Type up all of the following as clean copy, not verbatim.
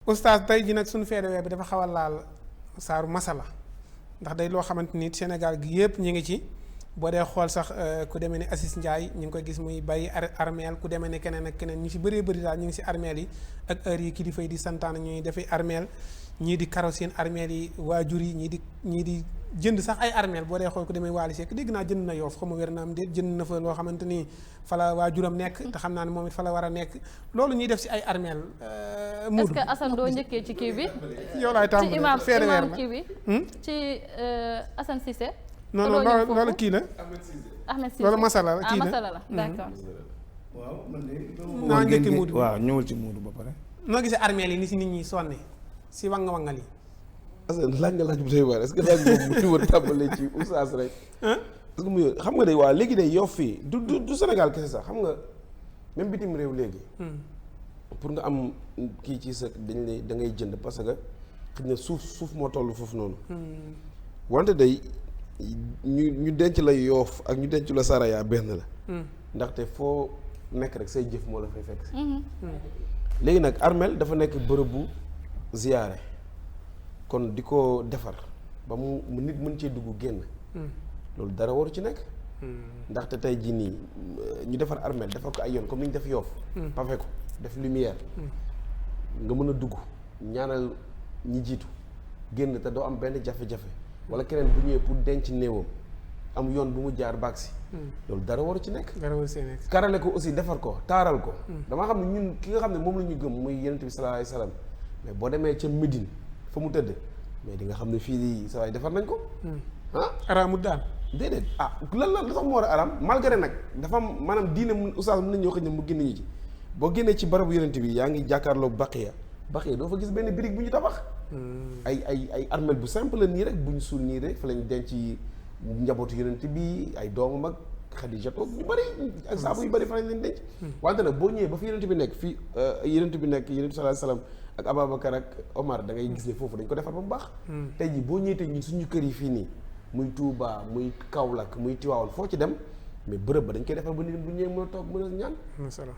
oustaz tey ji nag suñu feedeweer bi dafa xaw a laal saaru masala ndax day loo xamante ni Sénégal gi yëpp ñu ngi ci boo dee xool sax ku demee ne Assis Ndiaye ñu ngi koy gis muy bàyyi armeel ku demee ne keneen ak keneen ñu si bëree bëri daal ñu ngi si armeel yi ak heure yi kilifa yi di santaane ñuy defee armeel ñii di karo seen armeel yi waajur yi ñii di jënd sax ay armeel boo dee xool ku demee Waly Seck dégg naa jënd na Yoff xaw ma wér na am déet jënd na fa loo xamante ni fa la waajuram nekk te xam naa ne moom it fa la war a nekk loolu ñuy def si ay armeel est-ce que Assane doo njëkkee ci kii bi yow laay tàmbali imam kii bi ci Assane Cissé non loolu kii la Ahmed Cissé loolu masala la kii la masala la d'accord waaw man de naa njëkki muudu waaw ñëwal ci muudu ba pare. noo gisee armeel yi ni si nit ñi sonne si wanga-wangal yi parce que laaj nga laaj bu doy waar est-ce que laaj boobu mu ñu war tàmbalee ci oustaz rek parce que mu xam nga day waa léegi day Yoff fii du Sénégal kese sax xam nga même bitim réew léegi pour nga am kii ci sa dañ lay da ngay jënd parce que xëy na suuf moo toll foofu noonu wante day ñu denc la Yoff ak ñu denc la Saraya benn la ndaxte foo nekk rek say jëf moo la fay fekk léegi nag armel dafa nekk bërëbu ziyaare kon di ko defar ba mu nit mën cee dugg génn loolu dara waru ci nekk ndaxte tey jii nii ñu defar armel defar ko ay yoon comme ni ñu def Yoff pavé ko def lumière nga mën a dugg ñaanal ñi jiitu génn te doo am benn jafe-jafe wala keneen bu ñëwee pour denc néewam am yoon bu mu jaar baag si loolu dara waru ci nekk karale ko aussi defar ko taaral ko damaa xam ne ñun ki nga xam ne moom la ñu gëm muy Yonent bi sallallahu alayhi wasallam mais boo demee ca Médine fa mu tëdd mais di nga xam ne fii saa waay defar nañ ko araamut daal déedéet lan la tax mu war a araam malgré nag dafa am maanaam diine mu oustaz mën nañu wax ne mu génn ñu ci boo génnee ci barabu Yonent bi yaa ngi jàkkaarloo baqiya doo fa gis benn brique bu ñu tabax ay armel bu simple nii rek bu ñu suul nii rek fa lañ denc njabootu Yonent bi ay doomam ak Xadija toog ñu bëri ak saabu yu bëri fa lañ leen denc wante nag boo ñëwee ba fi Yonent bi nekk fii Yonent bi nekk Yonent bi sallallahu alayhi wasallam ak Ababacar ak Omar da ngay gis ne foofu dañ ko defar ba mu baax tey jii boo ñëwee tey ñun suñu kër yi fii nii muy Touba muy Kaolack muy Tivaouane foo ci dem mais bërëb ba dañ koy defar ba nit bu ñëwee mën a toog mën a ñaan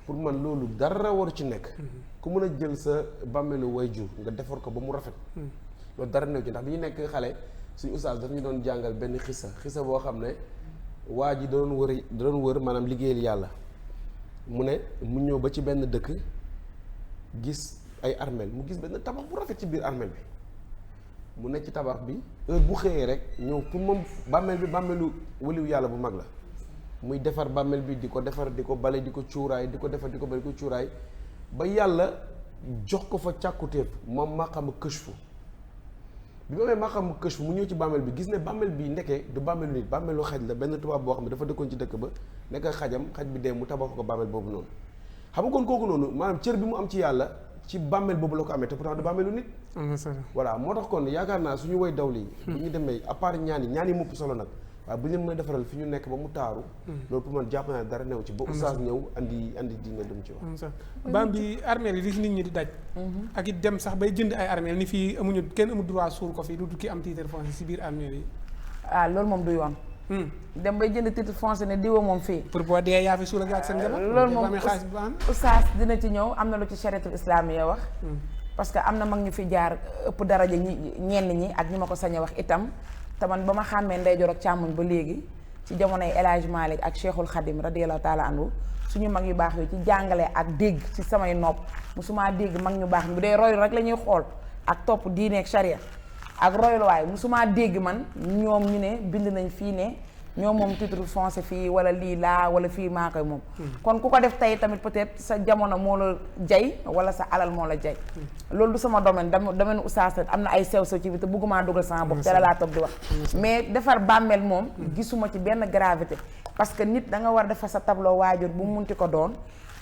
pour man loolu dara waru ci nekk ku mën a jël sa bàmmeelu wayjur nga defar ko ba mu rafet loolu dara new ci ndax bi ñu nekk xale suñu oustaz daf ñu doon jàngal benn xisa boo xam ne waa ji da doon wër maanaam liggéeyal yàlla mu ne mu ñëw ba ci benn dëkk gis ay armel mu gis benn tabax bu rafet ci biir armel bi mu nekk ci tabax bi heure bu xëyee rek ñëw pour moom bàmmeelu waliw yàlla bu mag la muy defar bàmmeel bi di ko defar di ko bale di ko cuuraay di ko defar di ko bale di ko cuuraay ba yàlla jox ko fa càkkutéef moom maqaama këchfu bi mu amee maqaama këchfu mu ñëw ci bàmmeel bi gis ne bàmmeel bi ndekee du bàmmeelu nit bàmmeelu xaj la benn tubaab boo xam ne dafa dëkkoon ci dëkk ba nekk xajam xaj bi dee mu tabax ko bàmmeel boobu noonu xam nga kon kooku noonu maanaam cër bi mu am ci yàlla ci bàmmeel boobu la ko amee te pourtant du bàmmeelu nit voilà moo tax kon yaakaar naa suñu woy dawli bu ñu demee à part ñaan yi mopp solo nag waaw bu ñu mën a defaral fi ñu nekk ba mu taaru loolu pour man jàpp naa dara new ci ba oustaz ñëw andi diine lu mu ci wax baam bi armeel yi li nit ñi di daj ak it dem sax bay jënd ay armeel ni fii amuñu kenn amul droit suul ko fii lu ki am titre foncier si biir armeel yi loolu moom du yoon dem bay jënd titre foncier ne diwa moom fii pour boo dee yaa fi suul ak seen njaboot loolu moom oustaz dina ci ñëw am na lu ci chariatul islamiya wax parce que am na mag ñu fi jaar ëpp daraja ñenn ñi ak ñi ma ko sañ a wax itam te man ba ma xàmmee ndeyjoor ak càmmoñ ba léegi ci jamonoy El Hadj Malick ak Cheikhul Khadim radiyallahu taala anhu suñu mag yu baax yi ci jàngale ak dégg ci samay nopp musuma dégg mag ñu baax ñu bu dee roylu rek la ñuy xool ak topp diine ak charia ak royluwaay musuma dégg man ñoom ñu ne bind nañ fii ne ñoom moom titre foncier fii wala lii laa wala fii maa koy moom kon ku ko def tey tamit peut-être sa jamono moo la jay wala sa alal moo la jay loolu du sama domaine domaine oustaz am na ay sew-sew ci bi te bëgguma dugal sama bopp te la laa toog di wax mais defar bàmmeel moom gisuma ci benn gravité parce que nit da nga war a defar sa tableau waajur bu mu munti ko doon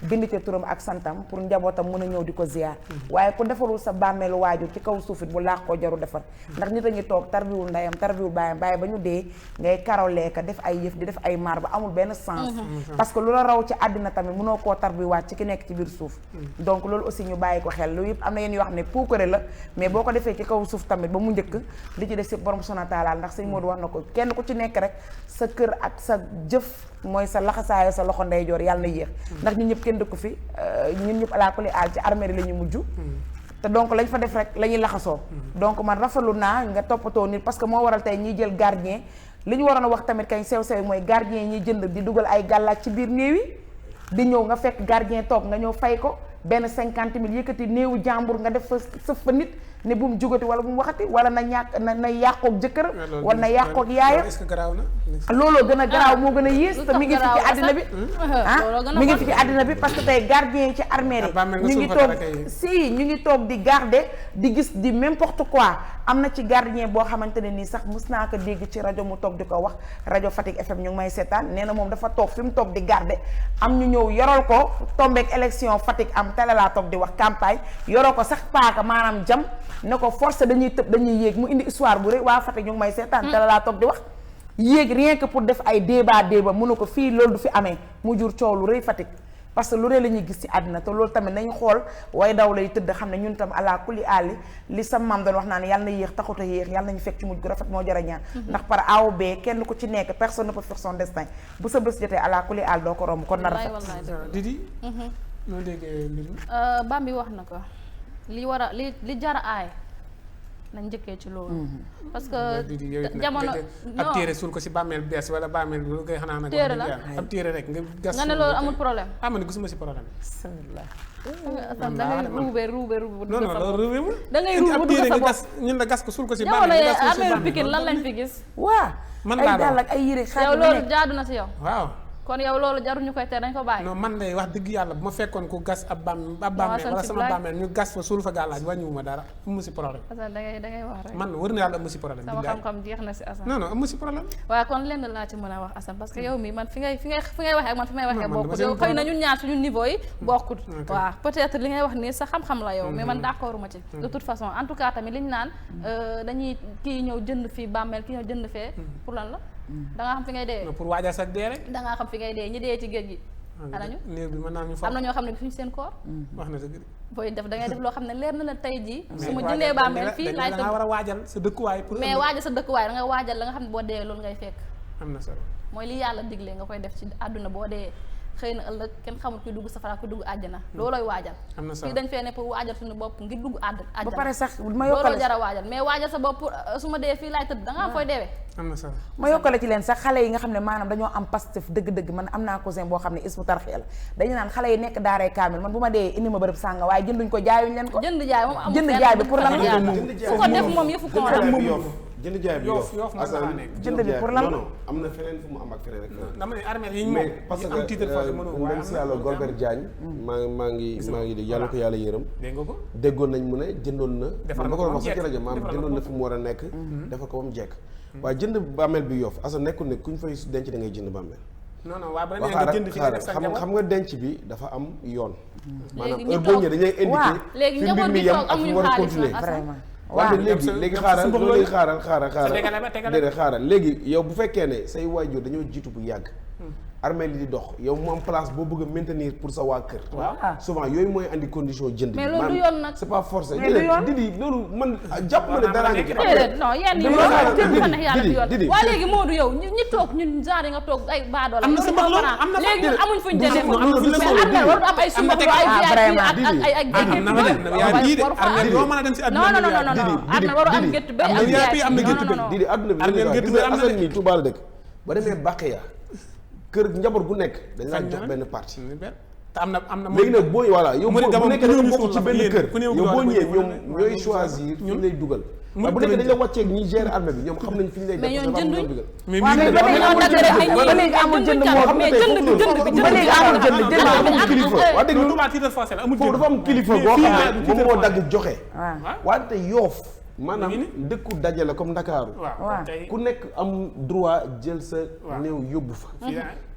bind ca turam ak santam pour njabootam mën a ñëw di ko ziar waaye ku defarul sa bàmmeelu waajur ci kaw suufit bu laax koo jaru defar ndax nit a ngi toog tarbiwul ndeyam tarbiwul baayam bàyyi ba ñu dee ngay karoleeka def ay yëf di def ay maar ba amul benn sens parce que lu la raw ci àddina tamit mënoo koo tarbiwaat ci ki nekk ci biir suuf donc loolu aussi ñu bàyyi ko xel loolu yëpp am na yéen yoo xam ne puukare la mais boo ko defee ci kaw suuf tamit ba mu njëkk li ci def si borom subhanahu wa taala ndax sëñ Modou wax na ko kenn ku ci nekk rek sa kër ak sa jëf mooy sa laxasaayo sa loxo ndeyjoor yàlla na yéex ndax ñun ñëpp kenn dëkku fi ñun ñëpp alaa kulli aal ci armée la ñu mujj te donc lañ fa def rek la ñuy laxasoo donc man rafetlu naa nga toppatoo nit parce que moo waral tey ñiy jël gardien li ñu waroon a wax tamit kañ sew-sew mooy gardien yi ñuy jënd di dugal ay gàllaaj ci biir néew yi di ñëw nga fekk gardien toog nga ñëw fay ko benn 50 000 yëkkati néewu jàmbur nga def fa sëf fa nit ne bu mu jugati wala bu mu waxati wala na ñàkk na yàqoog jëkkëram wala na yàqoog yaayam est-ce que garaaw na looloo gën a garaaw moo gën a yées te mi ngi fi ci àddina bi mi ngi fi ci àddina bi parce que tey gardien yi ci armée yi ñu ngi toog di garder di gis di n'importe quoi am na ci gardien boo xamante ne nii sax mës naa ko dégg ci rajo mu toog di ko wax rajo Fatick FM ñu ngi may seetaan nee na moom dafa toog fi mu toog di garder am ñu ñëw yoral ko tombeek élection Fatick am tele laa toog di wax campagne yoroo ko sax paaka maanaam jam ne ko force dañuy tëb dañuy yéeg mu indi histoire bu rëy waa Fatick ñu ngi may seetaan tele laa toog di wax yéeg rien que pour def ay débat mu ne ko fii loolu du fi amee mu jur coow lu rëy Fatick parce que lu rëy la ñuy gis ci àddina te loolu tamit nañu xool way daw lay tëdd xam ne ñun tam ala kulli àlli li sa maam doon wax naa ne yàlla na yéex taxut a yéex yàlla nañu fekk ci mujj gu rafet moo jar a ñaan ndax par A ou B kenn ku ci nekk personne ne peut faire son destin bu sa bés jotee ala kulli àll doo ko romb kon na rafet Didi noo déggee mbir mi Bambi wax na ko li war a li jar a aay nañ njëkkee ci loolu. parce que jamono ab téere suul ko si bàmmeel bees wala bàmmeel bi lu koy xanaa nag. téere la ab téere rek nga gas. nga ne loolu amul problème. ah man gisuma si problème. da ngay ruube non non loolu ruube ma. da ngay ruube du ko sa bopp ñun la gas ko suul ko si jamono bàmmeel. yee armeeru Pikine lan lañ fi gis. waa man ay laa dàll ak ay yére xaaj yow loolu jaadu na si yow. waaw. kon yow loolu jaruñu koy teel dañ ko bàyyi. non man de wax dëgg yàlla bu ma fekkoon ku gas ab bàmmeel wala sama bàmmeel ñu gas fa suul fa gàllaaj wàññiwuma dara amu si problème. parce que da ngay wax rek. man wër na yàlla amu si problème. sama xam-xam jeex na si Assane. non non amu si problème. waaw kon lenn laa ci mën a wax Assane parce que yow mi man fi ngay waxee ak man fi may waxee bokkut yow xëy na ñun ñaar suñu niveau yi bokkut. waaw peut-être li ngay wax nii sa xam-xam la yow mais man d'accorduma ci. de toute façon en tout cas tamit li ñu naan dañuy kii ñëw jënd fii bàmmeel kii ñëw jënd fee pour lan la da nga xam fi ngay dee. pour waajal sa dee rek. da ngaa xam fi ngay dee ñi dee ci géej gi. anañu néew bi mën naa ñu fa am na ñoo xam ne gisuñu seen koor. wax na dëgg. booy def da ngay def loo xam ne leer na la tey jii. su ma jëndee bàmmeel fii laay tëdd war a waajal sa dëkkuwaay. pour mais waajal sa dëkkuwaay da nga waajal la nga xam ne boo dee loolu ngay fekk. am na solo mooy li yàlla digle nga koy def ci àdduna boo dee xëy na ëllëg kenn xamul kuy dugg safara kuy dugg àjjana loolooy waajal. am na solo fii dañ fee ne pour waajal suñu bopp ngir dugg àjjana. ba pare sax ma yokkale looloo jar a waajal mais waajal sa bopp su ma dee fii laay tëdd da nga am fooy deewee. am na solo ma yokkale ci leen sax xale yi nga xam ne maanaam dañoo am Pastef dëgg-dëgg man am naa cousin boo xam ne ismu tarxiya la dañu naan xale yi nekk daaray kaamil man bu ma dee indi ma bërëb sànga waaye jënduñ ko jaayuñ leen ko jënd jaay moom amul jënd jaay bi pour lan fu ko def moom yëfu ko jënd jaay bi Yoff man laa nekk. jënd bi pour lan non am na feneen fu mu am ak feneen ak feneen. dama ne armée yi ñu mais moom parce am titre foncier mënu que même si yàlla Golbert Diagne maa ngi di yàlla ko yàlla yërëm dégg nga ko déggoon nañ mu ne jëndoon na defar ba ko ko ba wax mu ci rajo jekk. maam jëndoon na fi mu war a nekk defar ko ba mu jekk waaye jënd bàmmeel bi Yoff asa nekkul ne kuñ fay denc da ngay jënd bàmmeel non non waaye ba nga jënd fi nga def sa njaboot xam nga denc bi dafa am yoon maanaam ñi heure boo ñëwee dañuy indiqué léegi fi njaboot mbir mi bi yem toog ak fi amuñu mu war a xaalis continuer nag vraiment waaye léegi xaaral tegale. déedéet xaaral léegi yow bu fekkee ne say waajur dañoo jiitu bu yàgg armée li di dox yow mu am place boo bëgg a maintenir pour sa waa kër souvent yooyu mooy andi condition jënd mais loolu du yoon nag c'est pas forcé mais du yoon Didi loolu man jàpp ma ne dara nga ci déedéet non yenn yi moom jënd fa neex yàlla du yoon Didi waa léegi Modou yow ñi toog ñun genre yi nga toog ay baadoola am na sa mbokk am na léegi ñun amuñ fuñ jëndee am na fuñ mais armée warul am ay sumba ay VIP ak ay na ma dem yaa di de armée doo mën a dem si non non non non armée warul am gétt bay ak VIP am na gétt bay Didi adduna bi armée gétt bay am na Assane mi Touba la dëkk ba demee Baqiya kër njaboot gu nekk dañ laa jox benn partie te am na léegi nag boo voilà yow bu nekkee da nga bokk ci benn kër ku néew yow boo doole ñëwee ñoom ñooy choisir fi ñu lay dugal waaye bu nekkee dañ la wàcceeg ñi gérer armée bi ñoom xam nañ fi ñu lay def mais ñoom jënduñ mais waaw mais ba léegi amul jënd moo mais jënd ba léegi amul jënd dafa am kilifa waa dégg loolu Touba titre foncier la amul foofu dafa am kilifa boo xam ne moom moo dagg joxe waaw wante Yoff maanaam dëkku dajale comme Ndakaaru waaw tey ku nekk am droit jël sa néew yóbbu fa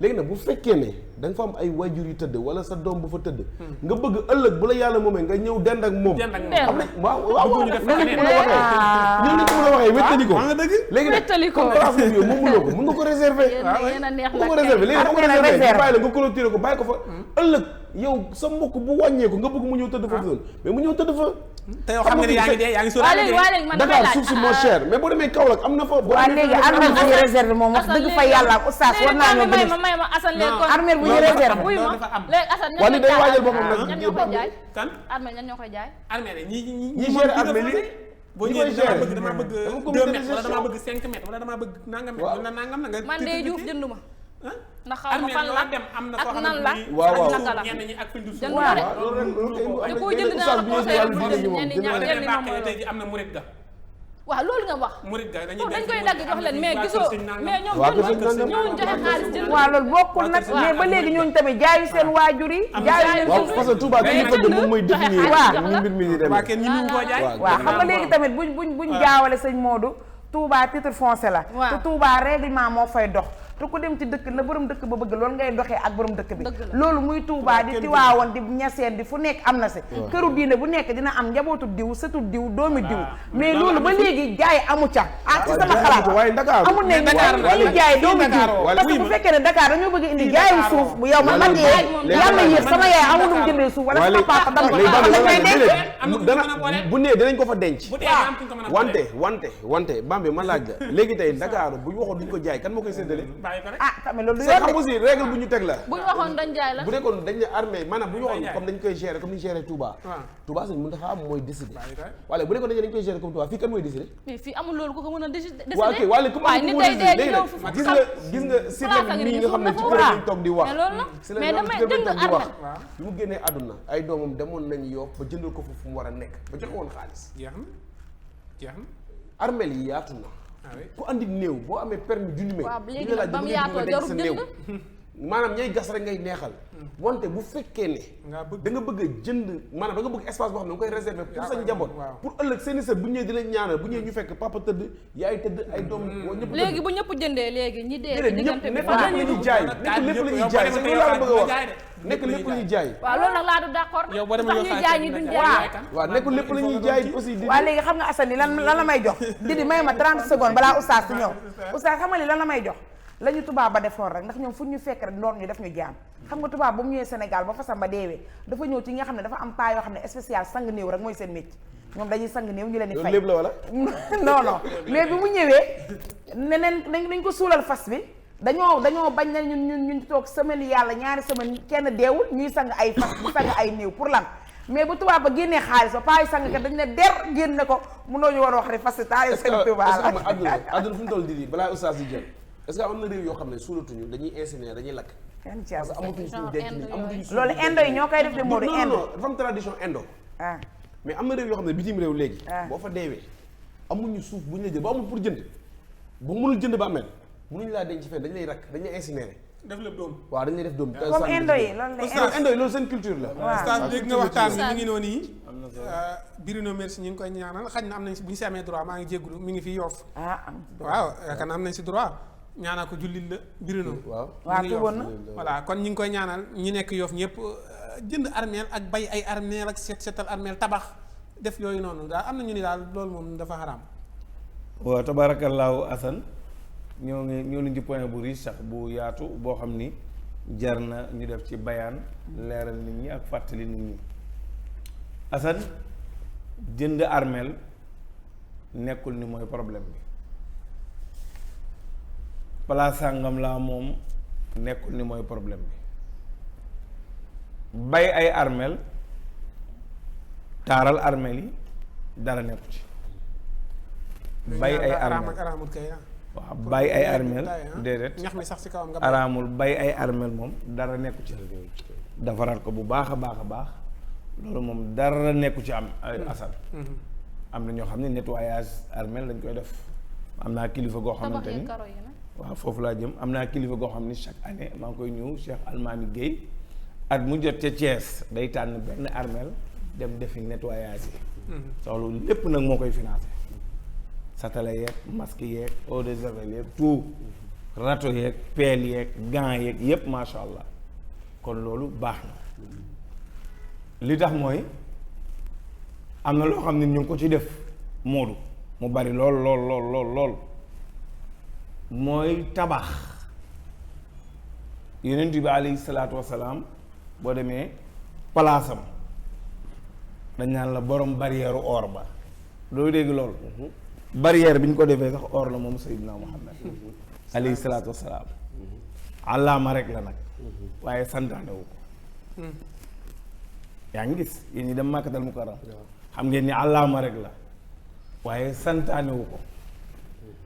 léegi nag bu fekkee ne da nga fa am ay waajur yu tëdd wala sa doom bu fa tëdd nga bëgg ëllëg bu la yàlla moomee nga ñëw dend ak moom dend ak moom xam ne waaw ñu def noonu lañ ko mën a waxee noonu lañ ko mën a waxee wéttali ko wax nga dëgg léegi nag wéttali ko comme place boobu yow moomuloo ko mën nga ko réserver yéen a neex mën nga ko réserver léegi da nga ko réserver ñu bàyyi la nga clôturer ko bàyyi ko fa ëllëg yow sa mbokk bu wàññeeku nga bëgg mu ñëw tëdd foofu noonu mais mu ñëw tëdd fa. te yow xam nga ne yaa ngi dee yaa ngi waa léegi waa léegi man damay Dakar laaj suuf si moo cher mais boo demee Kaolack am na fa. waa léegi armée bu ñu réservé moom wax dëgg fa yàlla ak oustaz war naa ñoo gën may ma Assane léegi kon armée bu ñu réservé wuy ma dafa am. léegi Assane wala day waajal boppam nag ñan ñoo koy jaay kan armée ñan ñoo koy jaay armée de ñi géré armée li boo ñi ñëwee koy dama gérer. bëgg dama ko 2 bëgg mètres wala gestion. dama bëgg 5 mètres wala dama bëgg nangam mètres wala nangam na nga man de Diouf jënduma ndax xaw ma armée fan loo la dem am na ak koo nan la xamante ni waaw waaw ak naka la ñenn ñi ak fiñ du jënd waaw. de loolu ku jënd naa la conseil bu jënd ñenn ñi boo ñenn demee ñi moom Mbàkke mooy tey ji am na murit ga waaw loolu nga wax murit ga dañuy dañ koy dagg jox leen mais gisoo mais ñoom waa kër jënd sëñ ñooñu joxe xaalis jënd waaw loolu bokkul nag waaw. mais ba léegi ñooñu tamit jaayu seen waajur yi jaayu leen waaw parce que Touba ki ñu fëgg moom mooy définir waaw. ni mbir mi di demee. waa kenn ñu ñu koo jaay waaw xam nga léegi tamit buñ jaawale sëñ Modou Touba titre foncier la waaw. te Touba règlement moo fay dox te ku dem ci dëkk la borom dëkk ba bëgg loolu ngay doxee ak borom dëkk bi Dëgg la. loolu muy Touba di Tiwaawoon di Ñaseen di fu nekk am na si këru diine bu nekk dina am njabootu diw sëtu diw doomi diw mais loolu ba léegi jaay amu ca ah ci sama xalaat waaye Dakar amul ne Dakar wañu jaay doomi diw wala parce que bu fekkee ne Dakar dañoo bëgg indi jaayu suuf bu yow man man yee yàlla yéex sama yaay amul lu mu jëndee suuf wala sama papa dama léegi dañ koy denc am na ku dana ko mën a boole. bu nee dinañ ko fa denc. bu dee am ku ko mën a boole. wante Bambi ma laaj la léegi tey Dakar bu ñu waxoon duñ ko jaay kan moo koy séddale. bàyyi ko rek ah tamit loolu du c'est yoon xam de aussi règle bu ñu teg la. bu ñu waxoon dañ jaay la bu nekkoon dañ ne armée maanaam bu ñu waxoon jaay. comme dañ koy gérer comme ni ñu gérer Touba. waaw. Touba sëñ Mountakha am mooy décider. bàyyi ko rek. wala bu nekkoon dañ koy gérer comme Touba fii kan mooy décider. mais fii amul loolu ku ko mën a décider waaw ok wala ku waaye nit day dee ñu ñëw fu gis nga Siré mii nga xam ne ci kër lañ toog di wax. mais loolu la Siré mais ñoom damay ci kër lañ jënd toog di wax. armée waaw bi mu génnee àdduna ay doomam demoon nañu Yoff ba jëndal ko fu mu war a nekk ba joxe woon xaalis. jeex na jeex na armeel yi yaatu na. ah oui ku andi néew boo amee permis d'inhumer. waaw léegi ñu la nag ba mu laaj yaatoo dama jarul sa jënd. néew. maanaam ñay gas rek ngay neexal. wante bu fekkee ne. nga bëgg da nga bëgg a jënd maanaam da nga bëgg espace boo xam ne nga koy réserver pour sa njaboot. waaw. pour ëllëg seen i sët bu ñëwee di leen ñaanal bu ñëwee ñu fekk papa tëdd yaay tëdd ay doom woo ñëpp léegi bu ñëpp jëndee léegi ñi dee ci déedéet diggante ñëpp bi nekk fa lépp la ñuy jaay nekk lépp la ñuy jaay c'est loolu laa bëgg a wax nekk lépp la ñuy jaay. waaw loolu nag laa du d'accord yow boo demee tax ñuy jaay ñi duñ jaay waaw nekk lépp la ñuy jaay aussi di. waa léegi xam nga Assane lan la may jox di may ma 30 secondes balaa oustaz si ñëw oustaz xam nga li lan la may jox la ñu tubaab ba defoon rek ndax ñoom fu ñu fekk rek noonu ñu def ñu jaam xam nga tubaab ba mu ñëwee Sénégal ba fasam ba deewee dafa ñëw ci nga xam ne dafa am paa yoo xam ne spécial sang néew rek mooy seen métier ñoom dañuy sang néew ñu leen di loolu fay lépp la wala. non non mais bi mu ñëwee neneen nañ ko suulal fas bi dañoo bañ na ñun toog semaine yàlla ñaari semaine kenn deewul ñuy sang ay fas di sang ay néew pour lan mais bu tubaab ba génnee xaalis ba paa yi sang kat dañ ne der génne ko mënoo ñu war a wax rek fas taal est-ce seen que tubaab la àdduna fu mu toll di balaa oustaz di jël est-ce que am na réew yoo xam ne suulatuñu dañuy incinérer dañuy lakk kenn ci parce que amatuñu suñu denc Inde nii amatuñu suñu loolu indo yi ñoo koy def de moo di non indo non dafa am tradition indo ah mais am na réew yoo xam ne bitim réew léegi Ah. boo fa deewee amuñu suuf bu ñu la jël ba amul pour jënd bu mënul jënd ba amel mënuñu laa denc fenn dañu lay rakk dañu lay incinérer def lépp doom waaw dañu lay def doom comme indo yi loolu la Oustaz, indo yi loolu seen culture la waaw. Oustaz dégg nga waxtaan bi mi Oustaz. ngi noonu yi Bruno Merci ñu ngi koy ñaanal xaj na am nañ si bu ñu si amee droit maa ngi jéggulu mi ngi fi Yoff ah am waaw yaakaar naa am nañ si droit ñaanal ko jullit la Bruno waaw waa mi ngi tuboon na Yoff. voilà kon ñu ngi koy ñaanal ñi nekk Yoff ñëpp jënd armeel ak bay ay armeel ak setal armeel tabax def yooyu noonu daal am na ñu ni daal loolu moom dafa xaraam waaw tabaarakallaahu Assane ñoo ngi ci point bu riche sax bu yaatu boo xam ni jar na ñu def ci bayaan leeral nit ñi ak fàttali nit ñi Assane jënd armeel nekkul ni mooy problème bi place sàngam laa moom nekkul ni mooy problème bi bay ay armeel taaral armeel yi dara nekku ci bay ay araam armeel ak araamul kay waaw bay ay armeel déedéet ñax mi sax si kawam nga araamul bay ay armeel moom dara nekku ci defaraat ko bu baax a baax a baax loolu moom dara nekku ci am ay Assane am na ñoo xam ne nettoyage armeel dañ koy def am naa kilifa goo xamante tabax ni yi karo yi nag waaw foofu laa jëm am naa kilifa goo xam ni chaque année maa ngi koy ñëw Cheikh Almami Guèye at mu jot ca Thiès day tànn benn armeel dem defi nettoyage yi loolu lépp nag moo koy financé satala yeeg masque yeeg eau de javel yeeg tout râteau yeeg pelle yeeg gants yeeg yépp masha allah kon loolu baax na li tax mooy am na loo xam ne ñu ngi ko ci def moodu mu bari lool lool mooy tabax yonent bi alayhi salaatu wasalaam boo demee palaasam dañ naan la borom barrière or ba doo dégg loolu barrière bi ñu ko defee sax or la moom Seydina Muhammad alayhi salaatu wassalaam àllaama rek la nag waaye santaane wu ko yaa ngi gis yéen ñi dem Makkatal Mukarram xam ngeen ni àllaama rek la waaye santaane wu ko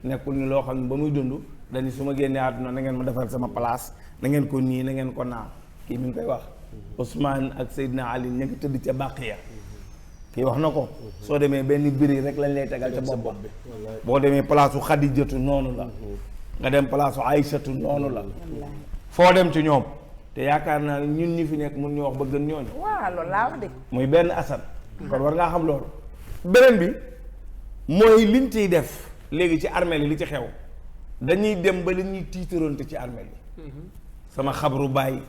nekkul ni loo xam ne ba muy dund dañu su ma génnee àdduna na ngeen ma defal sama place na ngeen ko nii na ngeen ko naa kii mi ngi koy wax Ousmane ak Seydina Ali ña ngi tëdd ca Baqiya kii wax na ko soo demee benn biri rek lañ lay tegal ca bopp bi boo demee place u Xadijatu noonu la nga dem place u Aysatu noonu la foo dem ci ñoom te yaakaar naa ñun ñi fi nekk mun ñu wax ba gën ñooñu waaw loolu laa wax de. muy benn asan kon war ngaa xam loolu beneen bi mooy liñ ciy def léegi ci armeel yi li ci xew dañuy dem ba li ñuy tiitaroonte ci armeel yi sama xabru baay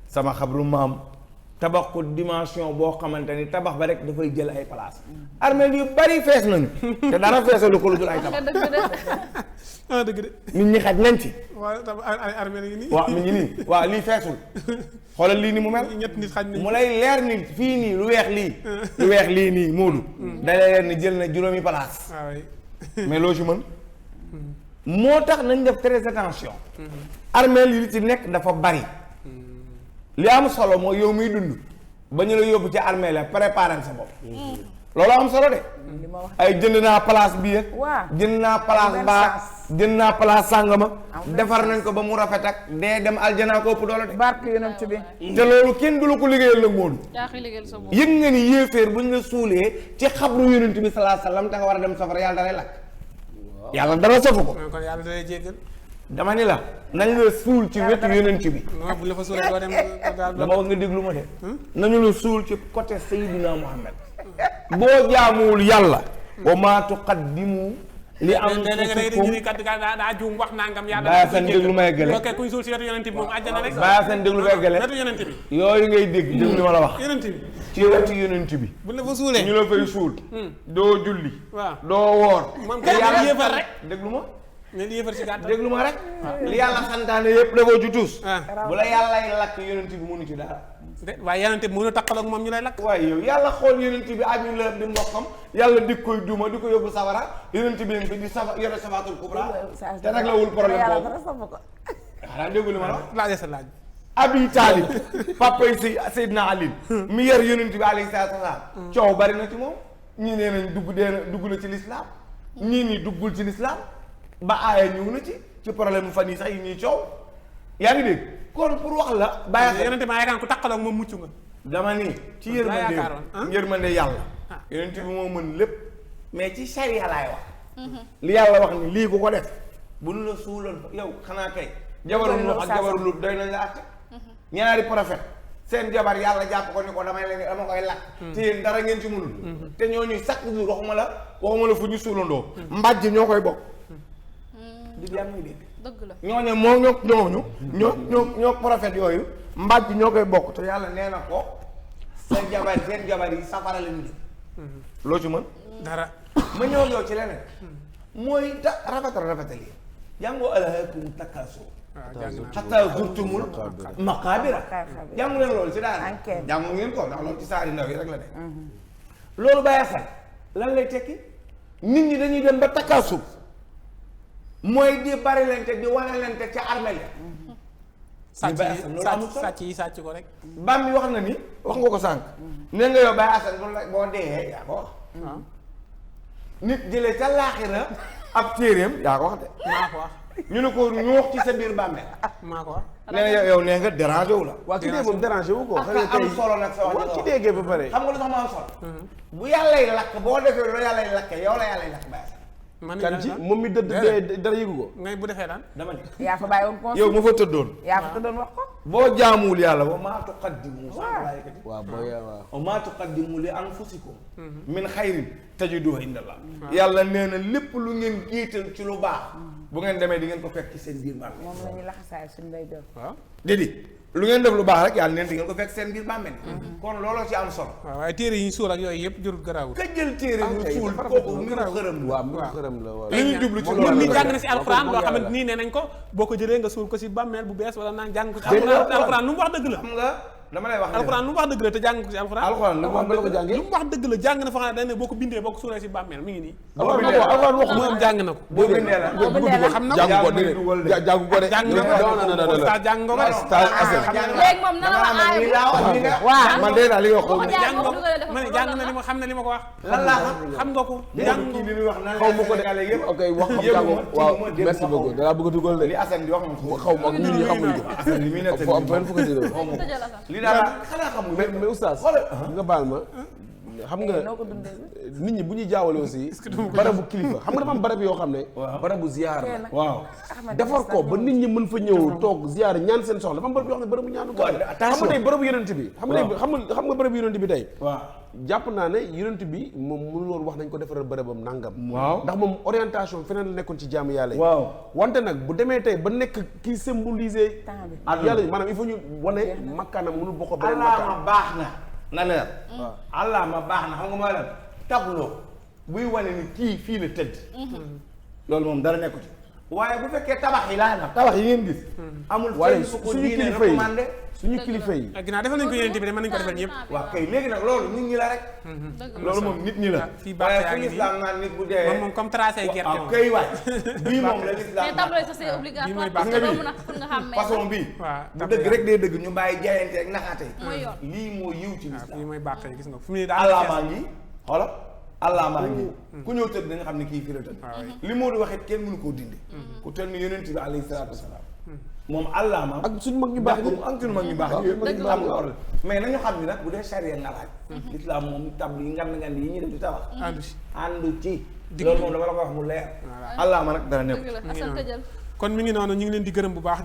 sama xabru maam tabax ko dimension boo xamante ni tabax ba rek dafay jël ay place armeel yu bari fees nañu te dara feesalu ko lu dul ay tabax dëgg de nit ñi xaj nañ ci waaw tam ay armée yi nii waaw mi ngi nii waaw lii feesul xoolal lii ni mu mel ñett nit xaj nañ mu lay leer ni fii nii lu weex lii lu weex lii nii Moodu da lay leer ni jël na juróomi place mais loo ci mën moo tax nañ def très attention armée li ci nekk dafa bari li am solo mooy yow miy dund ba ñu la yóbbu ci armée la préparer sa bopp loolu am solo de ay jënd naa place bi ak jënd naa place baa jënd naa place sàngama defar nañ ko ba mu rafet ak dee dem aljana ko ëpp doole de barke yonent bi te loolu kenn du la ko liggéeyal nag Moodu yaa koy liggéeyal sa bopp yëg nga ni yéeféer bu ñu la suulee ci xabru yonent bi sallallahu alayhi wasallam te nga war a dem safara yàlla dalay lakk yàlla dara safu ko kon yàlla dalay jéggal dama ni la nañ la suul ci wetu yonent bi non bu la fa suulee doo dem daal dama wax nga déglu ma de nañu la suul ci côté Seydina Muhammad boo jaamuwul yàlla wa maa tuqaddimu li anfusikum daa juum wax nangam yàlla bàyyi seen déglu may gële ok kuy suul si wetu yonent bi moom àjjana rek bàyyi seen déglu may gële wetu yonent bi yooyu ngay dégg déglu li ma la wax yonent bi ci wetu yonent bi bu la fa suulee ñu la fay suul doo julli waaw doo woor moom te kay yàlla yéefar rek déglu ma mais li yéefar si gàttal déglu ma rek li yàlla santaane yépp defoo ci tuus ah bu la yàllay lakk yonent bi mënu ci dara de waaye yonent bi mën a takkaloog moom ñu lay lakk waaye yow yàlla xool yonent bi ak ñu la di mbokkam yàlla di koy duma di ko yóbbu safara yonent bi fi di safa yore safatul kubra te rek la wul problème boobu xanaa déggu li ma la wax laajee sa laaj Abi Taalib papa yi Seydina Ali mi yar yonent bi alayhi salaatu wasalaam coow bari na ci moom ñii nee nañ dugg na ci lislaam ñii nii duggul ci lislaam ba aaya ñëw na ci problème mu fan yi sax yi ñuy coow yaa ngi dégg kon pour wax la bàyyi yonent maa yaakaar ku takkaloog moom mucc nga dama ni ci yërmande yàlla yonent bi moo mën lépp mais ci charia laay wax li yàlla wax ni lii ku ko def bu nu la suuloon yow xanaa kay jabaru Nuux ak jabaru Luut doy nañ la àtte ñaari prophète seen jabar yàlla jàpp ko ni ko dama koy lakk te yéen dara ngeen ci mënul te ñooñu chaque jour waxuma la fu ñu suulandoo mbàjj ñoo koy bokk di yaa ngi dégg dëgg la ñooñu moo ñoo prophète yooyu mbàjj ñoo koy bokk te yàlla nee na ko seen jabar yi safara la ñu jëm loo ci mën dara ma ñëw yow ci leneen mooy rafetal yi jàngoo alhaakumu takaasur hatta zurtumul maqaabira jàngu leen loolu ci daara jàngu ngeen ko ndax loolu ci saari ndaw yi rek la de loolu bàyyi xel lan lay tekki nit ñi dañuy dem ba takaasur mooy di bari lente di wane lente ca armeel sàcc yi sàcc ko rek bam bi wax na ni wax nga ko sànq ne nga yow Baye Assane boo dee yaa ko wax nit jëlee ca laaxira ab téeréem yaa ko wax de maa ko wax ñu ne ko ñu wax ci sa biir bàmmeel maa ko wax nee na yow nee nga dérangé wu la waa ki dee moom dérangé wu ko ak am solo nag sa wax ki déggee ba pare xam nga lu tax ma am solo bu yàllay lakk boo defee lu yàllay lakke yow la yàllay lakk Baye Assane man kan ci moom mi dëdd dara yëgu ko ngay bu defee daan dama ne yaa fa bàyyi woon conseil yow ma fa tëddoon yaa fa tëddoon wax ko boo jaamuwul yàlla wa maa tuqaddimu waaw booy waaw wa maa tuqaddimu li anfusikum min xayrin tajiduhu indallah yàlla nee na lépp lu ngeen jiital ci lu baax bu ngeen demee di ngeen ko fekk ci seen biir bàmmeel moom la ñuy laxasaay suñu lay jël waaw déedéet lu ngeen def lu baax rek yàlla neen di ngeen ko fekk seen biir bàmmeel kon looloo ci am solo waaw waaye téere yi ñu suul ak yooyu yëpp jurul garaawul ka jël téere ñu suul kooku mbiru xërëm la waaw mu xërëm la waaw li ñu jublu ci moom loolu mi jàng na si alxuraan loo xamante nii nee nañ ko boo ko jëlee nga suul ko si bàmmeel bu bees wala naan jàng ko si alxuraan lu mu wax dëgg la xam nga dama lay wax alxuraan lu mu wax dëgg la te jàng ko ci alxuraan. alxuraan lu mu wax ko jàngee. lu mu wax dëgg la jàng na fa xam ne dañ ne boo ko bindee boo ko suuree si bàmmeel mi ngi nii. alxuraan wax moom jàng na ko. boo bindee la xam na ko jàng ko de jàng ko de. jàng na ko saa jàng nga ko de. léegi moom nan la ma aaya waaw man de daal li nga xool jàng nga ma ne jàng na li ma xam ne li ma ko wax. lan laa xam nga ko. jàng kii li muy wax nan xaw ma ko de ok wax xam jàng waaw merci beaucoup danaa bëgg a dugal de li Assane di wax moom xaw ma ñun ñi xamuñu ko. Assane li muy nekk li daal xanaa xamul mais oustaz nga baal ma xam nga nit ñi bu ñuy jaawale aussi barabu kilifa xam nga dafa am barab yoo xam ne barabu ziyaar la waaw defar ko ba nit ñi mën fa ñëw toog ziyaar ñaan seen soxla dafa am barab yoo xam ne barabu ñaanu ko xam nga tey barabu yonent bi xam nga barabu yonent bi tey waaw jàpp naa ne yonent bi moom mënu loon wax nañ ko defaral barabam nangam waaw ndax moom orientation feneen la nekkoon ci jaamu yàlla yi waaw wante nag bu demee tey ba nekk kii symboliser yàlla maanaam il faut ñu wane makkaanam mënul bokk beneen makkaan allah ma baax na leer allah ma baax na xam nga mooy lan tableau buy wane ni kii fii la tëdd loolu moom dara nekku ci waaye bu fekkee tabax yi laa nag tabax yi ngeen gis amul waaye fenn fu ko suñu diine kilifa yi recommandé suñu kilifa yi ak ginnaaw defal nañ ko yeneen bi de mën nañu ko defal ñëpp. waaw kay léegi nag loolu nit ñi la rek loolu moom nit ñi la fii baax yaa ngi nii islam naan nit bu dee moom comme tracé gerte waaw kay waay bii moom la l'islam mais tableau ça c'est obligatoire parce que doo mën a pour nga xam façon bii waaw bu dëgg rek dee dëgg ñu bàyyi jaayante ak naxaate mooy yoon lii moo yiw ci waaw l'islam fii mooy baax tey gis nga fu mu ne daal allah maa ngi xoola allah maa ngi ku ñëw tëdd da nga xam ne kii fii la tëdd li moo di waxit kenn mënu koo dindi ku tell ni yonent bi alayhi salaatu wasalaam moom allah ma ak suñu mag ñu baax ñi ak suñu mag ñu baax ñi am nga ordre mais nañu xam ni nag bu dee charia nga laaj l'islam moom tab yi ngand yi ñuy def di tabax àndu ci loolu moom dama la ko wax mu leer allah ma nag dara nekk kon mi ngi noonu ñu ngi leen di gërëm bu baax